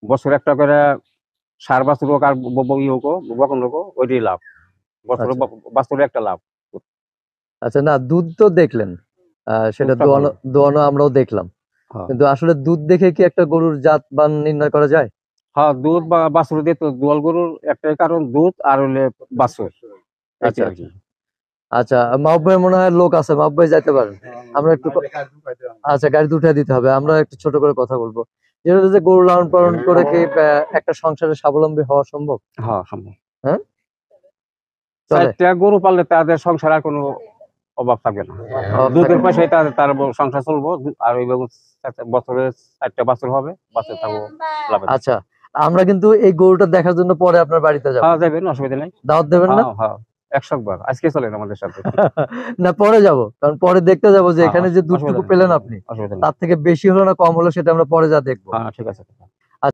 বছর একটা করে সার বাছুর হোক আর হোক বকন হোক ওইটাই লাভ, বছরে আচ্ছা। বাছুরে একটা লাভ। আচ্ছা, না দুধ তো দেখলেন, সেটা দুধটা দোয়ানো ভালো। দোয়ানো আমরাও দেখলাম, হ্যাঁ কিন্তু আসলে দুধ দেখে কি একটা গরুর জাত মান নির্ণয় করা যায়? হ্যাঁ, দুধ বা বাছুর দিয়ে তো দোয়াল গরুর একটাই কারণ দুধ আর হলে বাছুর, আচ্ছা এটাই আর আচ্ছা কি। আচ্ছা, মাহবুব ভাই মনে হয় লোক আছে, মাহবুব ভাই যাইতে পারেন। আমরা একটু আচ্ছা, গাড়ি উঠে দিতে হবে, আমরা একটু ছোট করে কথা বলবো। যেটা হচ্ছে যে গরু লালন পালন করে কি একটা সংসারে স্বাবলম্বী হওয়া সম্ভব? হ্যাঁ সম্ভব। হ্যাঁ, চলে। চারটা গরু পাললে তাদের সংসার আর কোনো অভাব থাকবে না, অভাব থাকে দুধের না। পয়সায় তার সংসার চলবো। আর ওই বছরে 4টা বাছুর হবে, বাছুর থাকবো লাভে। আচ্ছা, আমরা কিন্তু এই গরুটা দেখার জন্য পরে আপনার বাড়িতে যাব, হ্যাঁ যাবেন, অসুবিধা নেই। দাওয়াত দেবেন না? হ্যাঁ হ্যাঁ, 100 বার আজকে চলেন আমাদের সাথে। না, পরে যাব, কারণ পরে দেখতে যাব যে হ্যাঁ এখানে যে অসুবিধা দুধটুকু নেই, পেলেন আপনি, অসুবিধা নেই। তার থেকে বেশি হলো না কম হলো সেটা আমরা পরে যা দেখবো। হ্যাঁ ঠিক আছে।